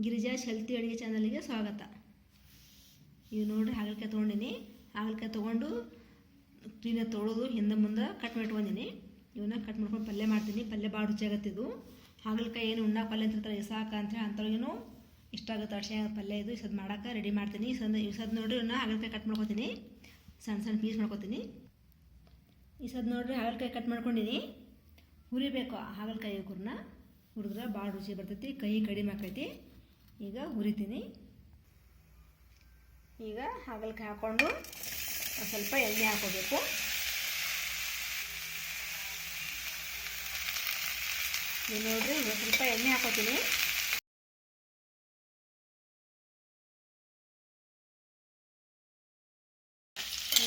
ಗಿರಿಜಾಸ್ healthy ಅಡುಗೆ ಚಾನಲ್ಗೆ ಸ್ವಾಗತ. ಇವು ನೋಡಿರಿ ಹಾಗಲಕಾಯಿ ತೊಗೊಂಡಿನಿ. ಹಾಗಲಕಾಯಿ ತೊಗೊಂಡು ಕ್ಲೀನಾಗಿ ತೊಳೆದು ಹಿಂದೆ ಮುಂದೆ ಕಟ್ ಮಾಡ್ಕೊಂಡಿನಿ. ಇವನ್ನ ಕಟ್ ಮಾಡ್ಕೊಂಡು ಪಲ್ಯ ಮಾಡ್ತೀನಿ. ಪಲ್ಯ ಭಾಳ ರುಚಿಯಾಗತ್ತಿದ್ದು. ಹಾಗಲಕಾಯಿ ಏನು ಉಣ್ಣಾಕ ಪಲ್ಯ ಅಂತಿರ್ತಾರೆ ಇಸಾಕ ಅಂತೇಳಿ ಅಂಥವ್ರಿಗೂ ಇಷ್ಟ ಆಗುತ್ತೆ. ಅಷ್ಟೇ ಪಲ್ಯ ಇದು ಇಸದ್ ಮಾಡೋಕೆ ರೆಡಿ ಮಾಡ್ತೀನಿ. ಇಸದ್ ನೋಡಿರಿ ಇವನ್ನ ಹಾಗಲಕಾಯಿ ಕಟ್ ಮಾಡ್ಕೊತೀನಿ. ಸಣ್ಣ ಸಣ್ಣ ಪೀಸ್ ಮಾಡ್ಕೊತೀನಿ. ಇಸದ್ ನೋಡಿರಿ ಹಾಗಲಕಾಯಿ ಕಟ್ ಮಾಡ್ಕೊಂಡಿನಿ. ಹುರಿಬೇಕು ಹಾಗಲಕಾಯಿ ಕುರ್ನ. ಹುರಿದ್ರೆ ಭಾಳ ರುಚಿ ಬರ್ತೈತಿ. ಕೈ ಕಡಿಮೆ ಆಕೈತಿ. ಈಗ ಹುರಿತೀನಿ. ಈಗ ಹಾಗಲಕಾಯಿ ಹಾಕ್ಕೊಂಡು ಸ್ವಲ್ಪ ಎಣ್ಣೆ ಹಾಕೋಬೇಕು. ನೀವು ನೋಡಿರಿ ಈಗ ಸ್ವಲ್ಪ ಎಣ್ಣೆ ಹಾಕೋತೀನಿ.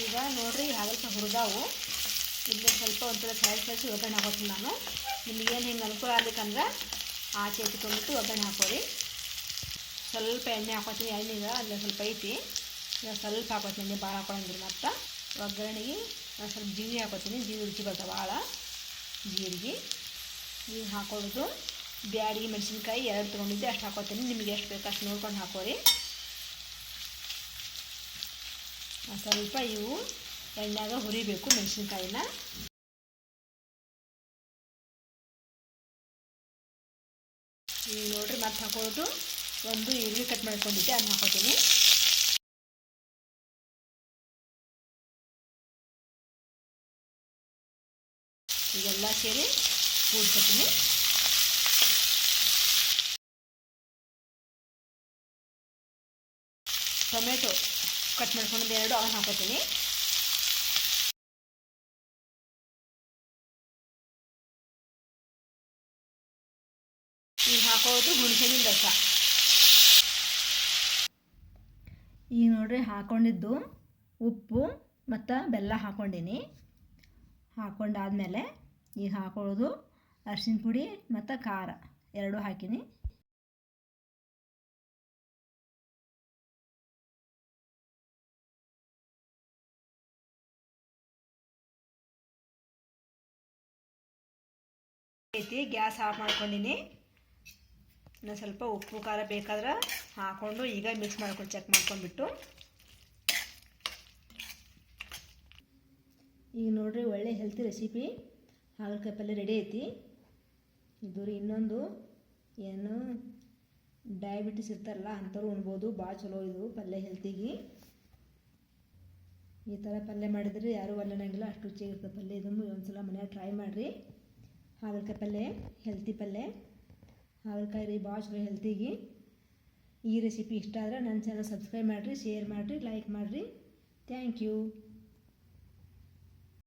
ಈಗ ನೋಡಿರಿ ಹಾಗಲಕಾಯಿ ಹುರಿದಾವು. ಇಲ್ಲಿ ಸ್ವಲ್ಪ ಒಂದ್ಸಲ ಸೈಡ್ಸಿ ಒಗ್ಗರಣೆ ಹಾಕೋತೀನಿ ನಾನು. ನಿಮಗೇನು ಹಿಂಗೆ ಅನುಕೂಲ ಆಗ್ಬೇಕಂದ್ರೆ ಆಚೆ ತೊಗೊಂಬಿಟ್ಟು ಒಗ್ಗರಣೆ ಹಾಕೋರಿ. ಸ್ವಲ್ಪ ಎಣ್ಣೆ ಹಾಕೋತೀನಿ. ಎಣ್ಣೆಗೆ ಅಲ್ಲೇ ಸ್ವಲ್ಪ ಐತಿ. ಈಗ ಸ್ವಲ್ಪ ಹಾಕೋತೀನಿ. ಎಣ್ಣೆ ಭಾಳ ಹಾಕೊಳ್ಳಂಗಿಲ್ಲ. ಮತ್ತು ಒಗ್ಗರಣೆಗೆ ಸ್ವಲ್ಪ ಜೀರಿಗೆ ಹಾಕೋತೀನಿ. ಜೀರಿಗೆ ರುಚಿ ಬರ್ತವೆ ಭಾಳ. ಜೀರಿಗೆ ಈಗ ಹಾಕೊಳ್ಳೋದು. ಬ್ಯಾಡಿಗೆ ಮೆಣಸಿನ್ಕಾಯಿ 2 ತೊಗೊಂಡಿದ್ದೆ ಅಷ್ಟು ಹಾಕೋತೀನಿ. ನಿಮಗೆ ಎಷ್ಟು ಬೇಕು ಅಷ್ಟು ನೋಡ್ಕೊಂಡು ಹಾಕೋರಿ. ಸ್ವಲ್ಪ ಇವು ಎಣ್ಣೆಯಾಗ ಹುರಿಬೇಕು ಮೆಣಸಿನ್ಕಾಯಿನ. ಈಗ ನೋಡಿರಿ ಮತ್ತೆ ಹಾಕೋದು. ಒಂದು ಈರುಳ್ಳಿ ಕಟ್ ಮಾಡ್ಕೊಂಡಿದ್ದೆ ಅದನ್ನ ಹಾಕೋತೀನಿ. ಇದೆಲ್ಲ ಸೇರಿ ಕೂಡ್ಕೊತೀನಿ. ಟೊಮೆಟೊ ಕಟ್ ಮಾಡ್ಕೊಂಡಿದ್ದೆ 2 ಅವನ್ನ ಹಾಕೋತೀನಿ. ಈಗ ಹಾಕೋದು ಹುಣಸೆಹಣ್ಣಿನ ರಸ. ಈಗ ನೋಡ್ರಿ ಹಾಕ್ಕೊಂಡಿದ್ದು ಉಪ್ಪು ಮತ್ತು ಬೆಲ್ಲ ಹಾಕ್ಕೊಂಡೀನಿ. ಹಾಕ್ಕೊಂಡಾದ್ಮೇಲೆ ಈಗ ಹಾಕೊಳ್ಳೋದು ಅರಿಶಿನ ಪುಡಿ ಮತ್ತು ಖಾರ 2 ಹಾಕೀನಿ. Gas off ಮಾಡ್ಕೊಂಡಿನಿ. ಇನ್ನು ಸ್ವಲ್ಪ ಉಪ್ಪು ಖಾರ ಬೇಕಾದ್ರೆ ಹಾಕ್ಕೊಂಡು ಈಗ ಮಿಕ್ಸ್ ಮಾಡ್ಕೊಂಡು ಚೆಕ್ ಮಾಡ್ಕೊಂಡ್ಬಿಟ್ಟು ಈಗ ನೋಡ್ರಿ ಒಳ್ಳೆ ಹೆಲ್ತಿ ರೆಸಿಪಿ ಹಾಗಲಕಾಯಿ ಪಲ್ಯ ರೆಡಿ ಐತಿ. ಇದು ರೀ ಇನ್ನೊಂದು ಏನು ಡಯಾಬಿಟಿಸ್ ಇರ್ತಾರಲ್ಲ ಅಂಥವ್ರು ಉಣ್ಬೋದು. ಭಾಳ ಚಲೋ ಇದು ಪಲ್ಯ ಹೆಲ್ತಿಗೆ. ಈ ಥರ ಪಲ್ಯ ಮಾಡಿದರೆ ಯಾರೂ ಒಲ್ಲನಂಗಿಲ್ಲ. ಅಷ್ಟು ರುಚಿಯಾಗಿರ್ತದೆ ಪಲ್ಯ. ಇದನ್ನು ಒಂದ್ಸಲ ಮನ್ಯಾಗ ಟ್ರೈ ಮಾಡಿರಿ. ಹಾಗಲಕಾಯಿ ಪಲ್ಯ ಹೆಲ್ತಿ ಪಲ್ಯ. ಹಾಗಲಕಾಯಿ ರೀ ಭಾಳ ಚಲೋ ಹೆಲ್ತಿಗೆ. ಈ ರೆಸಿಪಿ ಇಷ್ಟ ಆದರೆ ನನ್ನ ಚಾನಲ್ ಸಬ್ಸ್ಕ್ರೈಬ್ ಮಾಡಿರಿ, ಶೇರ್ ಮಾಡಿರಿ, ಲೈಕ್ ಮಾಡಿರಿ. Thank you.